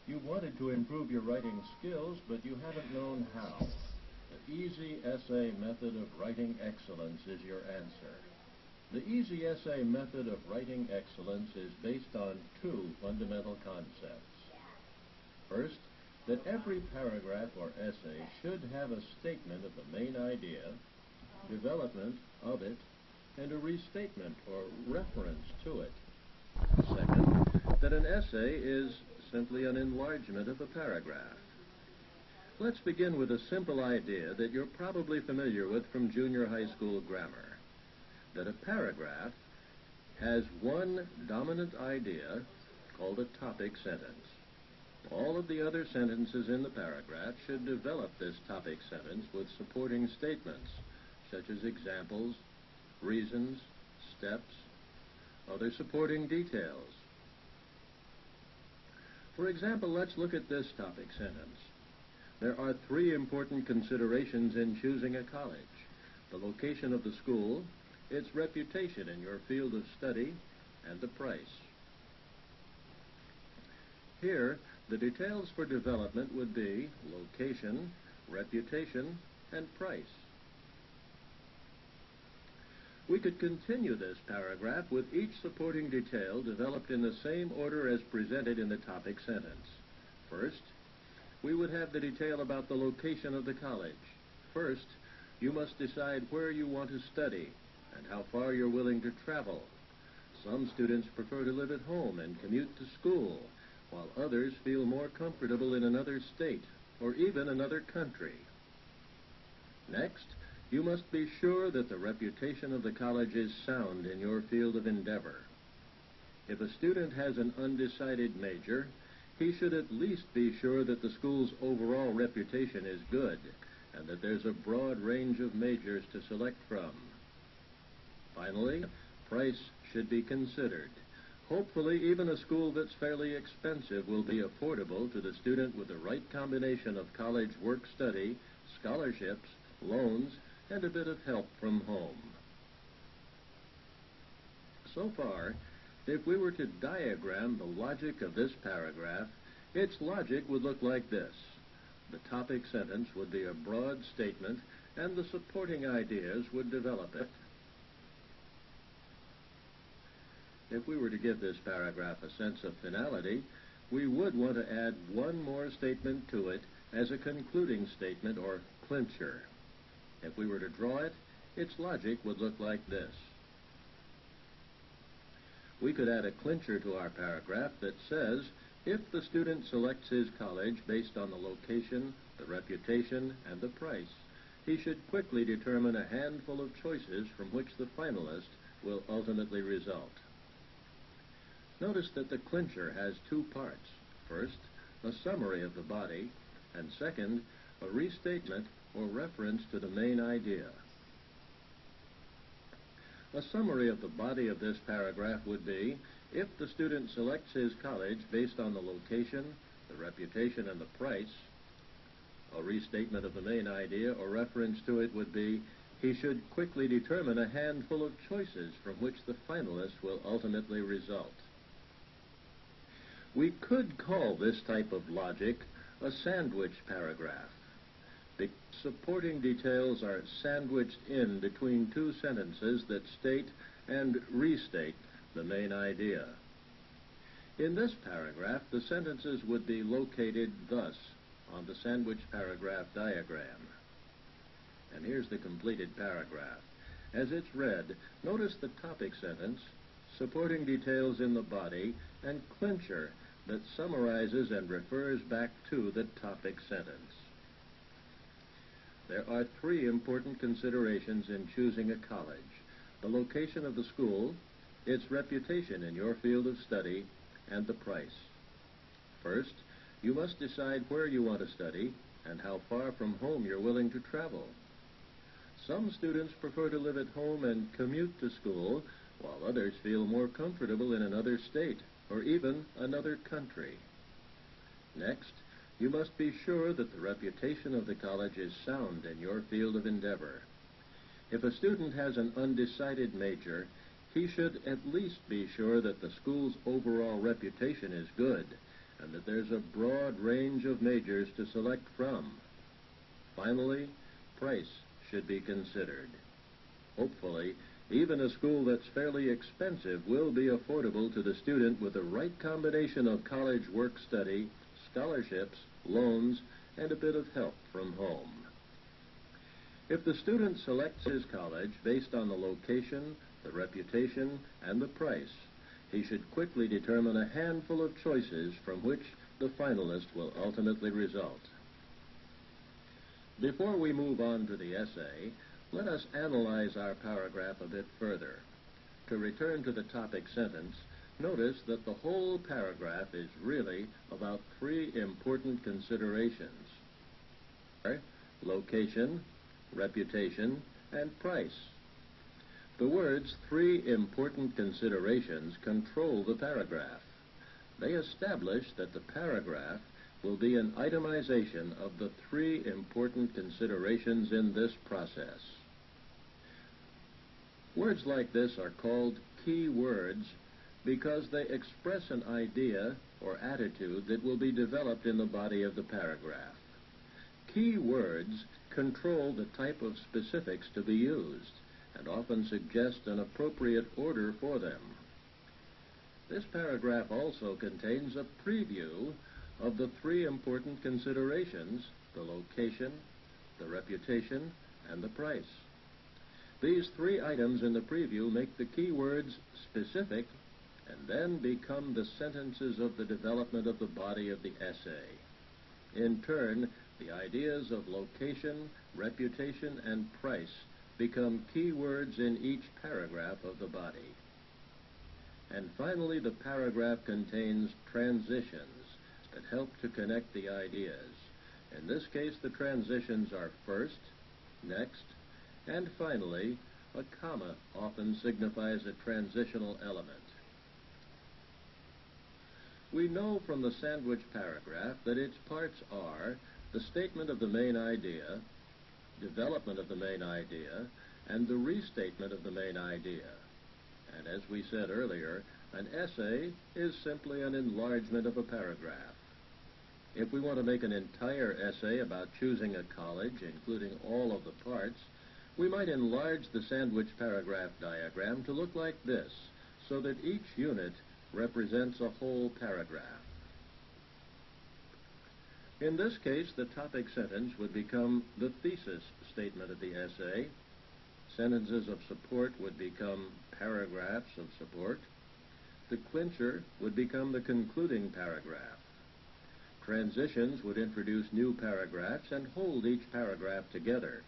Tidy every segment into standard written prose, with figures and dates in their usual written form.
You wanted to improve your writing skills, but you haven't known how. The easy essay method of writing excellence is your answer. The easy essay method of writing excellence is based on two fundamental concepts. First, that every paragraph or essay should have a statement of the main idea, development of it, and a restatement or reference to it. Second, that an essay is simply an enlargement of a paragraph. Let's begin with a simple idea that you're probably familiar with from junior high school grammar, that a paragraph has one dominant idea called a topic sentence. All of the other sentences in the paragraph should develop this topic sentence with supporting statements, such as examples, reasons, steps, other supporting details. For example, let's look at this topic sentence. There are three important considerations in choosing a college: the location of the school, its reputation in your field of study, and the price. Here, the details for development would be location, reputation, and price. We could continue this paragraph with each supporting detail developed in the same order as presented in the topic sentence. First, we would have the detail about the location of the college. First, you must decide where you want to study and how far you're willing to travel. Some students prefer to live at home and commute to school, while others feel more comfortable in another state or even another country. Next, you must be sure that the reputation of the college is sound in your field of endeavor. If a student has an undecided major, he should at least be sure that the school's overall reputation is good and that there's a broad range of majors to select from. Finally, price should be considered. Hopefully, even a school that's fairly expensive will be affordable to the student with the right combination of college work-study, scholarships, loans, and a bit of help from home. So far, if we were to diagram the logic of this paragraph, its logic would look like this. The topic sentence would be a broad statement, and the supporting ideas would develop it. If we were to give this paragraph a sense of finality, we would want to add one more statement to it as a concluding statement or clincher. If we were to draw it, its logic would look like this. We could add a clincher to our paragraph that says, if the student selects his college based on the location, the reputation, and the price, he should quickly determine a handful of choices from which the finalist will ultimately result. Notice that the clincher has two parts. First, a summary of the body, and second, a restatement or reference to the main idea. A summary of the body of this paragraph would be, if the student selects his college based on the location, the reputation, and the price. A restatement of the main idea or reference to it would be, he should quickly determine a handful of choices from which the finalist will ultimately result. We could call this type of logic a sandwich paragraph. The supporting details are sandwiched in between two sentences that state and restate the main idea. In this paragraph, the sentences would be located thus on the sandwich paragraph diagram. And here's the completed paragraph. As it's read, notice the topic sentence, supporting details in the body, and clincher that summarizes and refers back to the topic sentence. There are three important considerations in choosing a college: the location of the school, its reputation in your field of study, and the price. First, you must decide where you want to study and how far from home you're willing to travel. Some students prefer to live at home and commute to school, while others feel more comfortable in another state or even another country. Next, you must be sure that the reputation of the college is sound in your field of endeavor. If a student has an undecided major, he should at least be sure that the school's overall reputation is good and that there's a broad range of majors to select from. Finally, price should be considered. Hopefully, even a school that's fairly expensive will be affordable to the student with the right combination of college work-study, scholarships, loans, and a bit of help from home. If the student selects his college based on the location, the reputation, and the price, he should quickly determine a handful of choices from which the finalist will ultimately result. Before we move on to the essay, let us analyze our paragraph a bit further. To return to the topic sentence, notice that the whole paragraph is really about three important considerations: location, reputation, and price. The words "three important considerations" control the paragraph. They establish that the paragraph will be an itemization of the three important considerations in this process. Words like this are called key words because they express an idea or attitude that will be developed in the body of the paragraph. Key words control the type of specifics to be used and often suggest an appropriate order for them. This paragraph also contains a preview of the three important considerations: the location, the reputation, and the price. These three items in the preview make the key words specific and then become the sentences of the development of the body of the essay. In turn, the ideas of location, reputation, and price become key words in each paragraph of the body. And finally, the paragraph contains transitions that help to connect the ideas. In this case, the transitions are first, next, and finally. A comma often signifies a transitional element. We know from the sandwich paragraph that its parts are the statement of the main idea, development of the main idea, and the restatement of the main idea. And as we said earlier, an essay is simply an enlargement of a paragraph. If we want to make an entire essay about choosing a college, including all of the parts, we might enlarge the sandwich paragraph diagram to look like this, so that each unit represents a whole paragraph. In this case, the topic sentence would become the thesis statement of the essay. Sentences of support would become paragraphs of support. The clincher would become the concluding paragraph. Transitions would introduce new paragraphs and hold each paragraph together.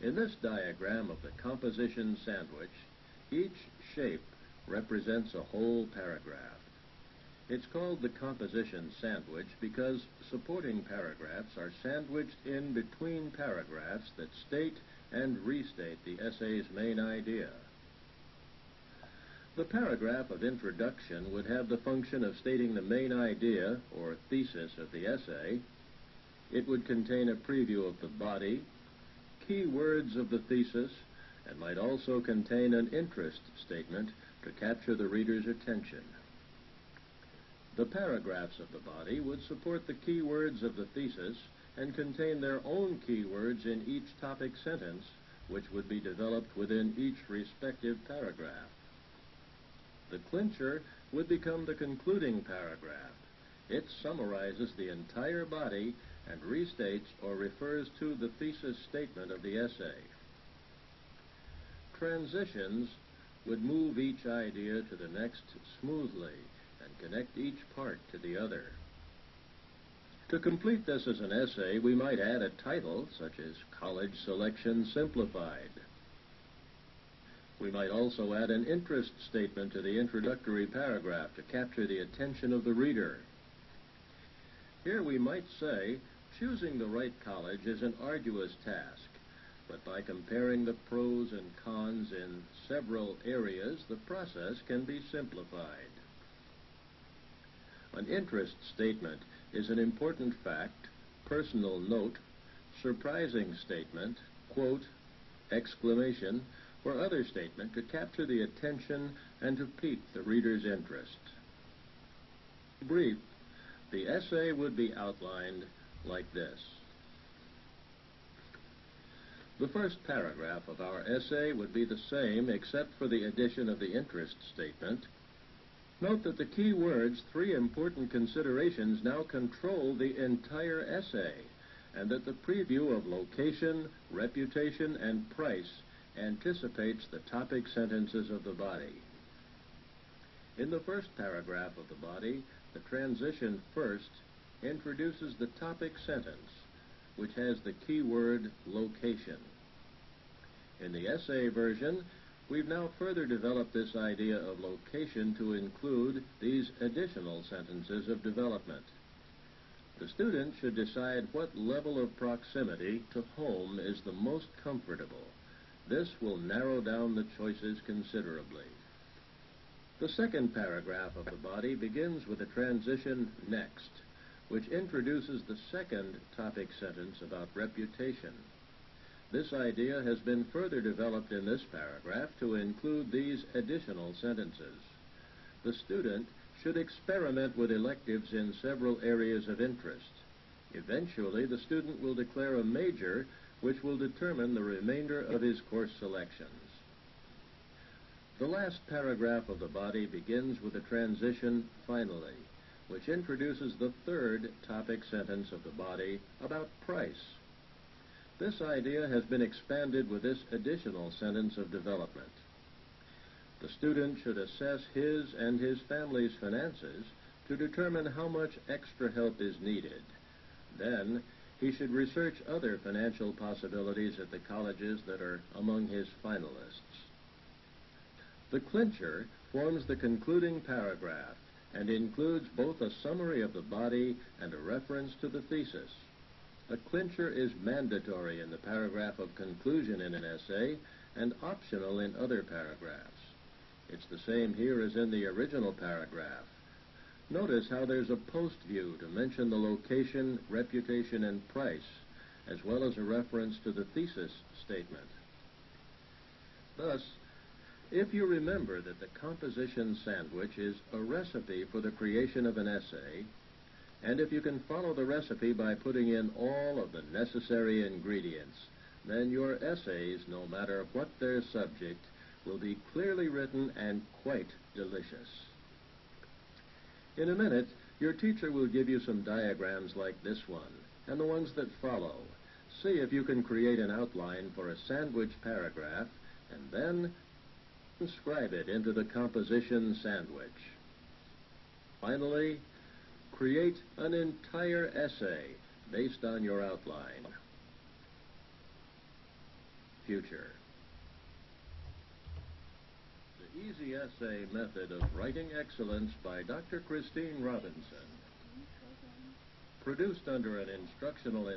In this diagram of the composition sandwich, each shape represents a whole paragraph. It's called the composition sandwich because supporting paragraphs are sandwiched in between paragraphs that state and restate the essay's main idea. The paragraph of introduction would have the function of stating the main idea or thesis of the essay. It would contain a preview of the body, key words of the thesis, and might also contain an interest statement to capture the reader's attention. The paragraphs of the body would support the key words of the thesis and contain their own key words in each topic sentence, which would be developed within each respective paragraph. The clincher would become the concluding paragraph. It summarizes the entire body and restates or refers to the thesis statement of the essay. Transitions would move each idea to the next smoothly and connect each part to the other. To complete this as an essay, we might add a title such as College Selection Simplified. We might also add an interest statement to the introductory paragraph to capture the attention of the reader. Here we might say, choosing the right college is an arduous task, but by comparing the pros and cons in several areas, the process can be simplified. An interest statement is an important fact, personal note, surprising statement, quote, exclamation, or other statement to capture the attention and to pique the reader's interest. Brief. The essay would be outlined like this. The first paragraph of our essay would be the same except for the addition of the interest statement. Note that the key words, three important considerations, now control the entire essay, and that the preview of location, reputation, and price anticipates the topic sentences of the body. In the first paragraph of the body, the transition first introduces the topic sentence, which has the key word location. In the essay version, we've now further developed this idea of location to include these additional sentences of development. The student should decide what level of proximity to home is the most comfortable. This will narrow down the choices considerably. The second paragraph of the body begins with the transition next, which introduces the second topic sentence about reputation. This idea has been further developed in this paragraph to include these additional sentences. The student should experiment with electives in several areas of interest. Eventually, the student will declare a major which will determine the remainder of his course selections. The last paragraph of the body begins with the transition finally, which introduces the third topic sentence of the body about price. This idea has been expanded with this additional sentence of development. The student should assess his and his family's finances to determine how much extra help is needed. Then, he should research other financial possibilities at the colleges that are among his finalists. The clincher forms the concluding paragraph and includes both a summary of the body and a reference to the thesis. A clincher is mandatory in the paragraph of conclusion in an essay and optional in other paragraphs. It's the same here as in the original paragraph. Notice how there's a post view to mention the location, reputation, and price, as well as a reference to the thesis statement. Thus, if you remember that the composition sandwich is a recipe for the creation of an essay, and if you can follow the recipe by putting in all of the necessary ingredients, then your essays, no matter what their subject, will be clearly written and quite delicious. In a minute, your teacher will give you some diagrams like this one, and the ones that follow. See if you can create an outline for a sandwich paragraph, and then inscribe it into the composition sandwich. Finally, create an entire essay based on your outline. Future. The Easy Essay Method of Writing Excellence by Dr. Christine Robinson. Produced under an instructional